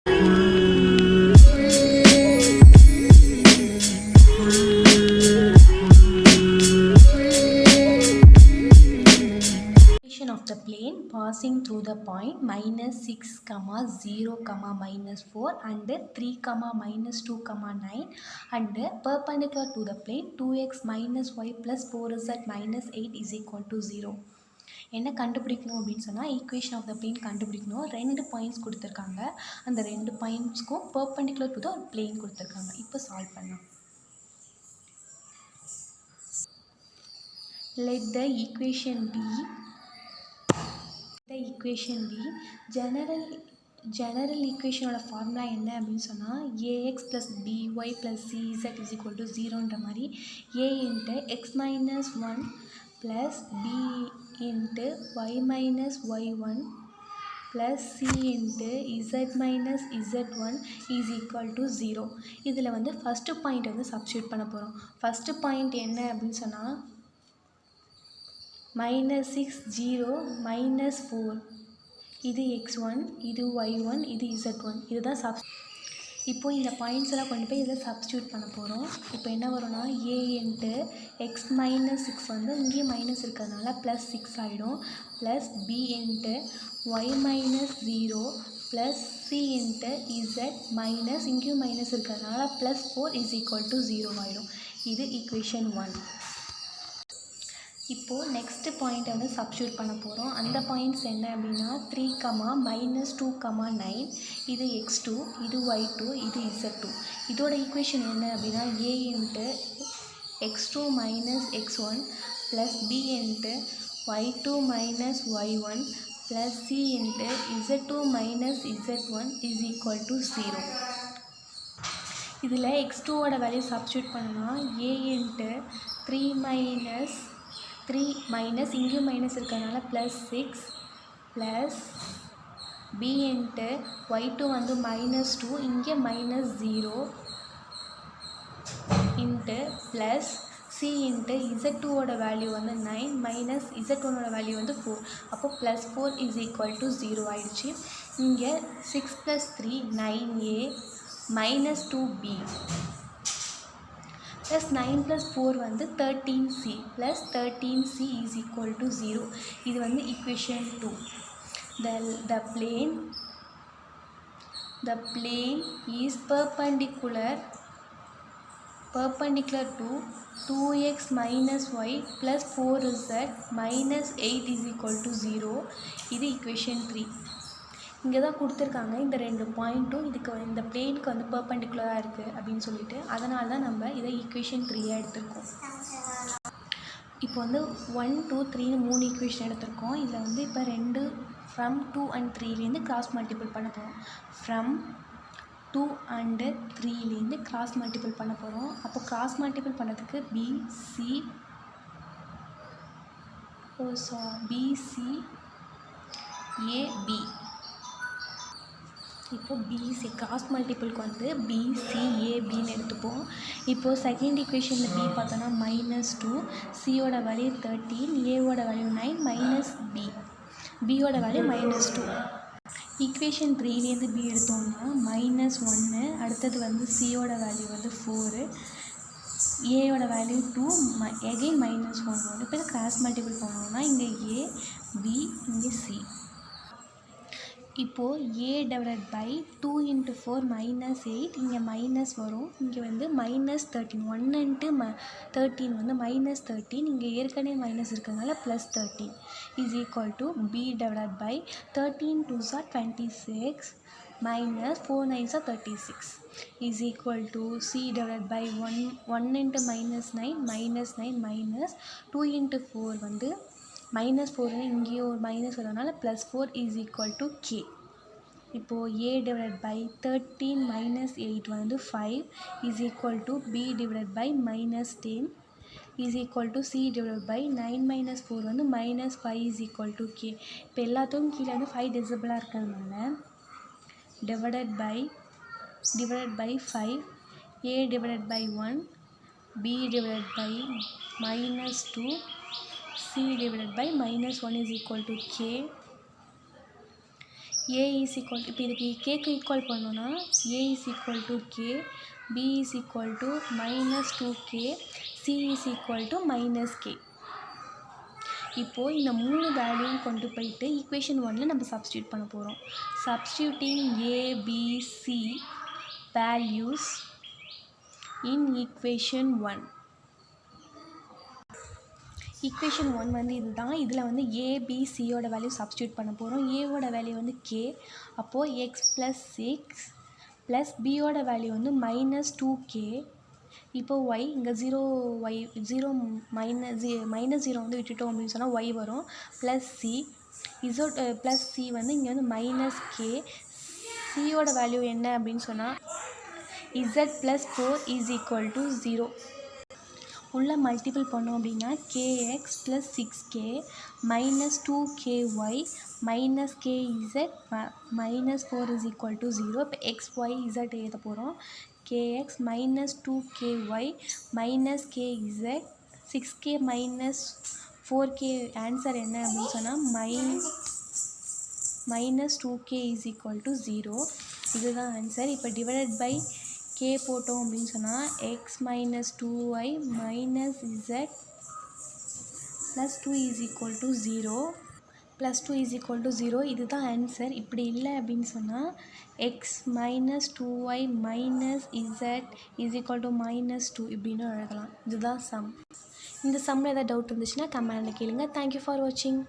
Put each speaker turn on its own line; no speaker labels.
Of the plane passing through the point -6, 0, -4 and 3, -2, 9 and perpendicular to the plane 2x minus y plus 4z minus 8 is equal to 0. என்ன கண்டுபிடிக்கணும் அப்படின்னு சொன்னால் equation of the plane கண்டுபிடிக்கணும். 2 points கொடுத்துருக்காங்க. அந்த 2 பாயிண்ட்ஸ்க்கும் perpendicular to the plane கொடுத்துருக்காங்க. இப்போ solve பண்ணலாம். Let the equation be general equation formula என்ன அப்படின்னு சொன்னால் ax plus by plus cz is equal to 0ன்ற மாதிரி a into x minus 1 plus b into y minus y1 plus c into z minus z1 is equal to 0. இதில் வந்து first point வந்து substitute பண்ண போகிறோம். First point என்ன அப்படின்னு சொன்னால் -6, 0, -4 இது x1 இது y1 இது z1 இதுதான் இப்போது இந்த பாயிண்ட்ஸ் எல்லாம் கொண்டு போய் இதில் சப்ஸ்டியூட் பண்ண போகிறோம். இப்போ என்ன வரும்னா a இன்ட்டு x minus 6 வந்து இங்கேயும் மைனஸ் இருக்கிறதுனால +6 ஆகிடும் plus b into y minus 0 plus c into z minus இங்கேயும் மைனஸ் இருக்கிறதுனால +4 is equal to 0 ஆகிடும். இது ஈக்குவேஷன் 1. இப்போது நெக்ஸ்ட்டு பாயிண்ட்டை வந்து சப்ஸ்டியூட் பண்ண போகிறோம். அந்த பாயிண்ட்ஸ் என்ன அப்படின்னா 3, -2, 9 இது x2 இது y2 இது z2. இதோட ஈக்குவேஷன் என்ன அப்படின்னா a into x2 minus x1 plus b into y2 minus y1 plus c into z2 minus z1 is equal to 0. இதில் x2ஓட வேல்யூ சப்ஸ்டியூட் பண்ணால் a இன்ட்டு 3 மைனஸ் இங்கேயும் மைனஸ் இருக்கிறதுனால +6 ப்ளஸ் b இன்ட்டு y2 வந்து -2 இங்கே -0 into plus c into z2ஓட value வந்து 9 minus z1ஓட value வந்து 4. அப்போ +4 is equal to 0 ஆயிடுச்சு. இங்கே 6 + 3 9a -2b plus 9 plus 4 வந்து 13c plus 13c is equal to 0. இது வந்து equation 2. The plane is perpendicular to 2x minus y plus 4z minus 8 is equal to 0. இது equation 3. இங்கே தான் கொடுத்துருக்காங்க இந்த 2 பாயிண்ட்டும் இதுக்கு இந்த பிளேனுக்கு வந்து பெர்பெண்டிகுலராக இருக்குது அப்படின்னு சொல்லிட்டு அதனால தான் நம்ம இதை ஈக்குவேஷன் 3 எடுத்திருக்கோம். இப்போ வந்து 1, 2, 3ன்னு 3 ஈக்குவேஷன் எடுத்திருக்கோம். இதில் வந்து இப்போ 2 ஃப்ரம் 2 and 3லேருந்து கிராஸ் மல்டிபிள் பண்ண போகிறோம். ஃப்ரம் 2 and 3லேருந்து கிராஸ் மல்டிபிள் பண்ண போகிறோம். அப்போ கிராஸ் மல்டிபிள் பண்ணுறதுக்கு BCAB இப்போது பிசி கிராஸ் மல்டிபிளுக்கு வந்து BCABன்னு எடுத்துப்போம். இப்போது செகண்ட் ஈக்குவேஷனில் b பார்த்தோன்னா -2 சியோட வேல்யூ 13 ஏவோட வேல்யூ 9 மைனஸ் பியோட வேல்யூ -2. ஈக்குவேஷன் 3லேருந்து b எடுத்தோம்னா -1 அடுத்தது வந்து சியோட வேல்யூ வந்து 4 ஏயோட வேல்யூ 2 எகெயின் -1 வரும். இப்போ கிராஸ் மல்டிபிள் பண்ணோம்னா இங்கே a b இங்கே c. இப்போது a/2 × 4 -8 இங்கே மைனஸ் வரும். இங்கே வந்து -13 1 × 13 வந்து -13 இங்கே ஏற்கனவே மைனஸ் இருக்கிறதுனால +13 is equal to b/13 2s are 26 minus 4 9s are 36 is equal to c/1 × -9 -9 minus 2 × 4 வந்து -4 இங்கேயும் ஒரு மைனஸ் வரதுனால +4 is equal to k. இப்போது a/13 - 8 வந்து 5 is equal to b/-10 is equal to c/9 - 4 வந்து -5 is equal to k. இப்போ எல்லாத்துக்கும் கீழே வந்து 5 டெசிபிளாக இருக்கிறதுனால divided by 5 a/1 b/-2 c/-1 is equal to k. A is equal இப்போ இதுக்கு கேக்கு ஈக்குவல் பண்ணோன்னா A is equal to K, B is equal to -2k, C is equal to -k. இப்போது இந்த 3 வேல்யூவும் கொண்டு போயிட்டு ஈக்குவேஷன் 1ல் நம்ம சப்ஸ்டியூட் பண்ண போகிறோம். Substituting A, B, C values in equation 1. Equation 1 வந்து இதுதான். இதில் வந்து ஏ, பி, சியோட வேல்யூ சப்ஸ்டியூட் பண்ண போகிறோம். ஏவோட வேல்யூ வந்து கே, அப்போது எக்ஸ் ப்ளஸ் 6 ப்ளஸ் பியோட வேல்யூ வந்து -2k. இப்போ ஒய் இங்கே 0 -0 வந்து விட்டுட்டோம் அப்படின்னு சொன்னால் ஒய் வரும். ப்ளஸ் சி ப்ளஸ் சி வந்து இங்கே வந்து -k. சியோட வேல்யூ என்ன அப்படின்னு சொன்னால் z + 4 இஸ் ஈக்குவல் டு 0. உள்ள மல்டிபிள் பண்ணோம் அப்படின்னா kx + 6k -2ky -kz -4 is equal to 0. இப்போ எக்ஸ் ஒய் இசட் எழுத போகிறோம். kx -2ky -kz 6k -4k answer என்ன அப்படின்னு சொன்னால் -2k இஸ் ஈக்குவல் டு 0. இதுதான் ஆன்சர். இப்போ டிவைடட் பை k போட்டோம் அப்படின்னு சொன்னால் x -2y -z +2 is equal to 0. +2 is equal to 0. இதுதான் ஆன்சர். இப்படி இல்லை அப்படின்னு சொன்னால் x -2y -z is equal to -2 இப்படின்னு எழுதலாம். இதுதான் சம். இந்த சம்மில் ஏதாவது டவுட் இருந்துச்சுன்னா கமெண்டில் கேளுங்க. தேங்க்யூ ஃபார் வாட்சிங்.